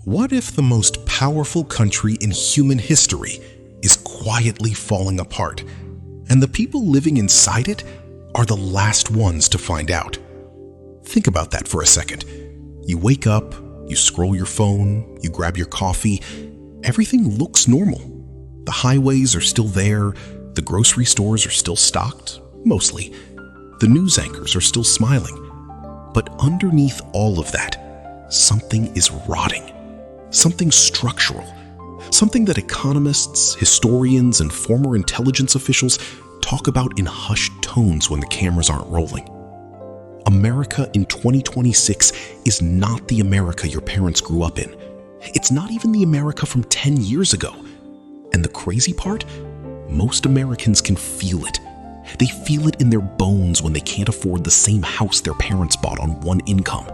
What if the most powerful country in human history is quietly falling apart, and the people living inside it are the last ones to find out? Think about that for a second. You wake up, you scroll your phone, you grab your coffee. Everything looks normal. The highways are still there, the grocery stores are still stocked, mostly. The news anchors are still smiling. But underneath all of that, something is rotting. Something structural. Something that economists, historians, and former intelligence officials talk about in hushed tones when the cameras aren't rolling. America in 2026 is not the America your parents grew up in. It's not even the America from 10 years ago. And the crazy part? Most Americans can feel it. They feel it in their bones when they can't afford the same house their parents bought on one income.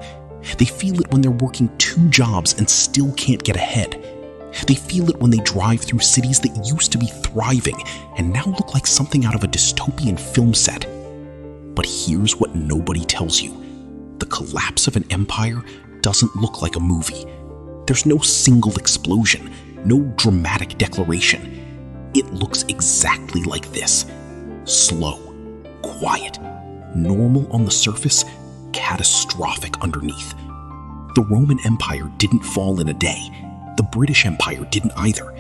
They feel it when they're working 2 jobs and still can't get ahead. They feel it when they drive through cities that used to be thriving and now look like something out of a dystopian film set. But here's what nobody tells you. The collapse of an empire doesn't look like a movie. There's no single explosion, no dramatic declaration. It looks exactly like this. Slow, quiet, normal on the surface, catastrophic underneath. The Roman Empire didn't fall in a day. The British Empire didn't either.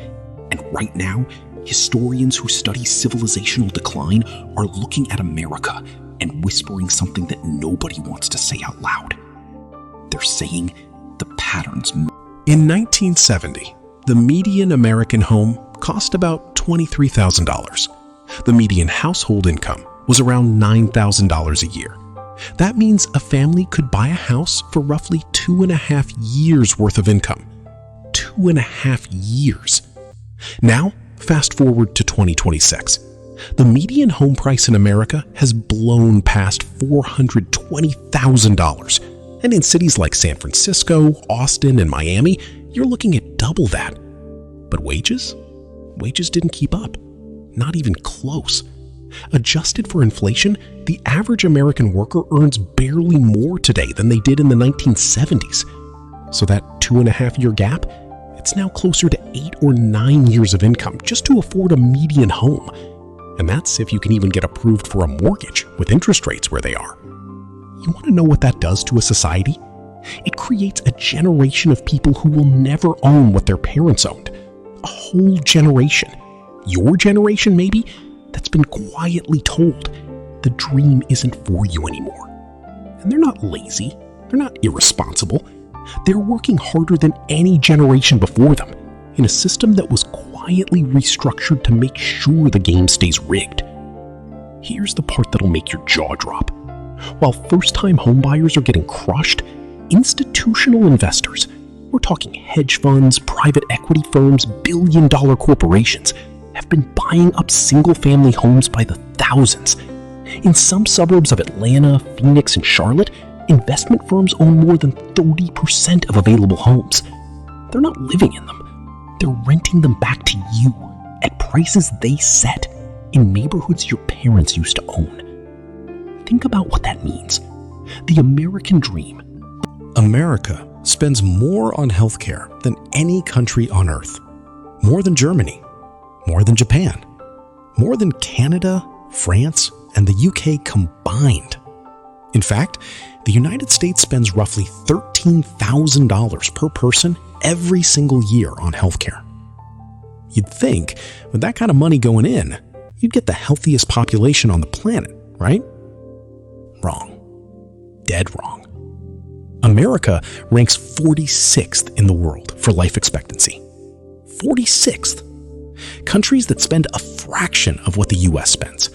And right now, historians who study civilizational decline are looking at America and whispering something that nobody wants to say out loud. They're saying the patterns. In 1970, the median American home cost about $23,000. The median household income was around $9,000 a year. That means a family could buy a house for roughly 2.5 years worth of income. 2.5 years. Now, fast forward to 2026. The median home price in America has blown past $420,000. And in cities like San Francisco, Austin, and Miami, you're looking at double that. But wages? Wages didn't keep up. Not even close. Adjusted for inflation, the average American worker earns barely more today than they did in the 1970s. So that 2.5-year gap, it's now closer to 8 or 9 years of income just to afford a median home. And that's if you can even get approved for a mortgage with interest rates where they are. You want to know what that does to a society? It creates a generation of people who will never own what their parents owned. A whole generation. Your generation, maybe, that's been quietly told the dream isn't for you anymore. And they're not lazy. They're not irresponsible. They're working harder than any generation before them in a system that was quietly restructured to make sure the game stays rigged. Here's the part that'll make your jaw drop. While first-time homebuyers are getting crushed, institutional investors, we're talking hedge funds, private equity firms, billion-dollar corporations, have been buying up single-family homes by the thousands. In some suburbs of Atlanta, Phoenix, and Charlotte, investment firms own more than 30% of available homes. They're not living in them. They're renting them back to you at prices they set in neighborhoods your parents used to own. Think about what that means. The American dream. America spends more on healthcare than any country on Earth. More than Germany. More than Japan. More than Canada, France, and the UK combined. In fact, the United States spends roughly $13,000 per person every single year on healthcare. You'd think, with that kind of money going in, you'd get the healthiest population on the planet, right? Wrong. Dead wrong. America ranks 46th in the world for life expectancy. 46th. Countries that spend a fraction of what the US spends,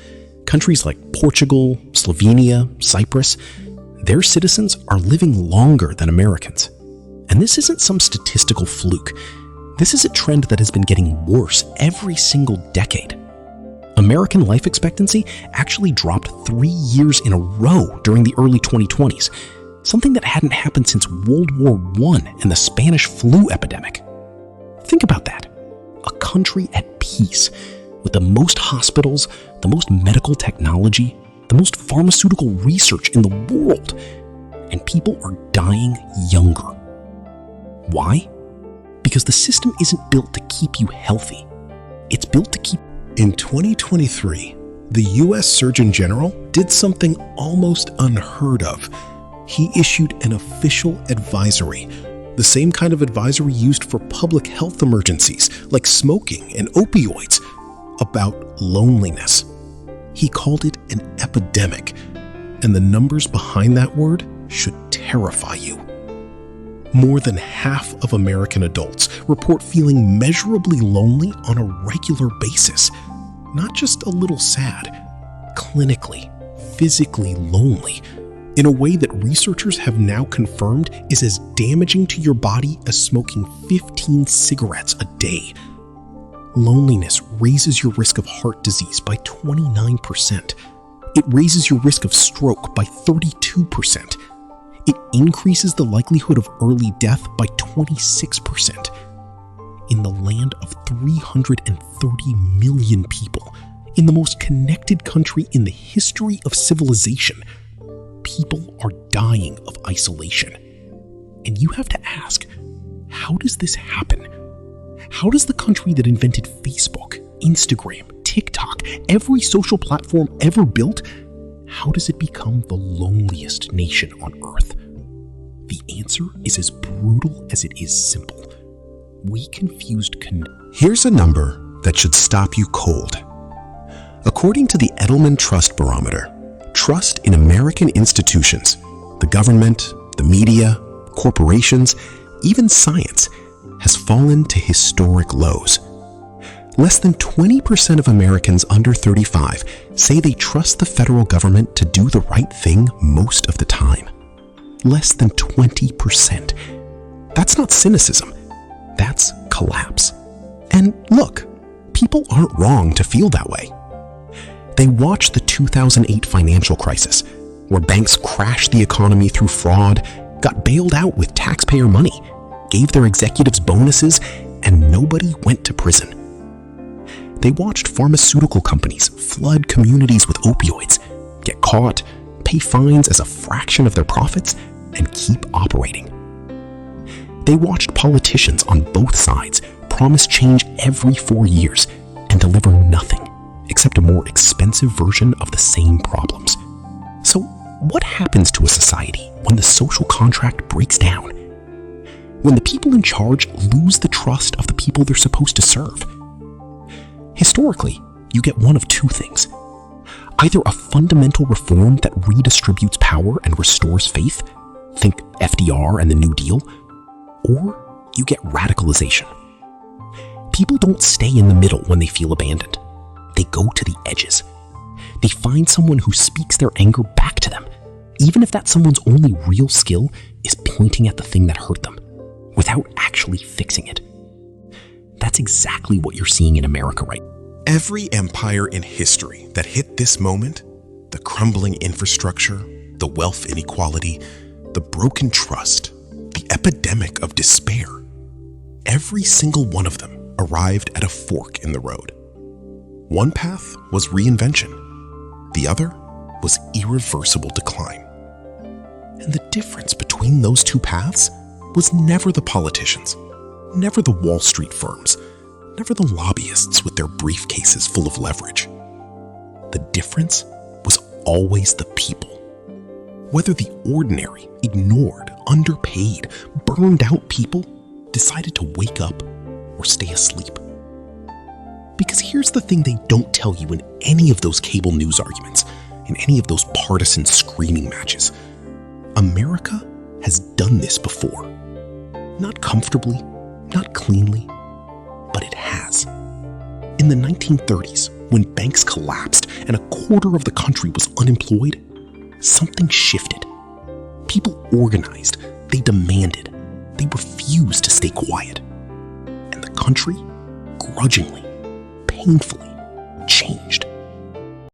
countries like Portugal, Slovenia, Cyprus, their citizens are living longer than Americans. And this isn't some statistical fluke. This is a trend that has been getting worse every single decade. American life expectancy actually dropped 3 years in a row during the early 2020s, something that hadn't happened since World War I and the Spanish flu epidemic. Think about that. A country at peace, with the most hospitals, the most medical technology, the most pharmaceutical research in the world, and people are dying younger. Why? Because the system isn't built to keep you healthy. It's built to keep... In 2023, the US Surgeon General did something almost unheard of. He issued an official advisory, the same kind of advisory used for public health emergencies like smoking and opioids, about loneliness. He called it an epidemic, and the numbers behind that word should terrify you. More than half of American adults report feeling measurably lonely on a regular basis. Not just a little sad, clinically, physically lonely, in a way that researchers have now confirmed is as damaging to your body as smoking 15 cigarettes a day. Loneliness raises your risk of heart disease by 29%. It raises your risk of stroke by 32%. It increases the likelihood of early death by 26%. In the land of 330 million people, in the most connected country in the history of civilization, people are dying of isolation. And you have to ask, how does this happen? How does the country that invented Facebook, Instagram, TikTok, every social platform ever built, how does it become the loneliest nation on Earth? The answer is as brutal as it is simple. We confused Here's a number that should stop you cold. According to the Edelman Trust Barometer, trust in American institutions, the government, the media, corporations, even science, has fallen to historic lows. Less than 20% of Americans under 35 say they trust the federal government to do the right thing most of the time. Less than 20%. That's not cynicism. That's collapse. And look, people aren't wrong to feel that way. They watched the 2008 financial crisis, where banks crashed the economy through fraud, got bailed out with taxpayer money, gave their executives bonuses, and nobody went to prison. They watched pharmaceutical companies flood communities with opioids, get caught, pay fines as a fraction of their profits, and keep operating. They watched politicians on both sides promise change every 4 years and deliver nothing except a more expensive version of the same problems. So what happens to a society when the social contract breaks down? When the people in charge lose the trust of the people they're supposed to serve? Historically, you get one of two things. Either a fundamental reform that redistributes power and restores faith, think FDR and the New Deal, or you get radicalization. People don't stay in the middle when they feel abandoned. They go to the edges. They find someone who speaks their anger back to them, even if that someone's only real skill is pointing at the thing that hurt them, without actually fixing it. That's exactly what you're seeing in America right now. Every empire in history that hit this moment, the crumbling infrastructure, the wealth inequality, the broken trust, the epidemic of despair, every single one of them arrived at a fork in the road. One path was reinvention. The other was irreversible decline. And the difference between those two paths was never the politicians, never the Wall Street firms, never the lobbyists with their briefcases full of leverage. The difference was always the people. Whether the ordinary, ignored, underpaid, burned out people decided to wake up or stay asleep. Because here's the thing they don't tell you in any of those cable news arguments, in any of those partisan screaming matches. America has done this before. Not comfortably, not cleanly, but it has. In the 1930s, when banks collapsed and a quarter of the country was unemployed, something shifted. People organized, they demanded, they refused to stay quiet. And the country, grudgingly, painfully, changed.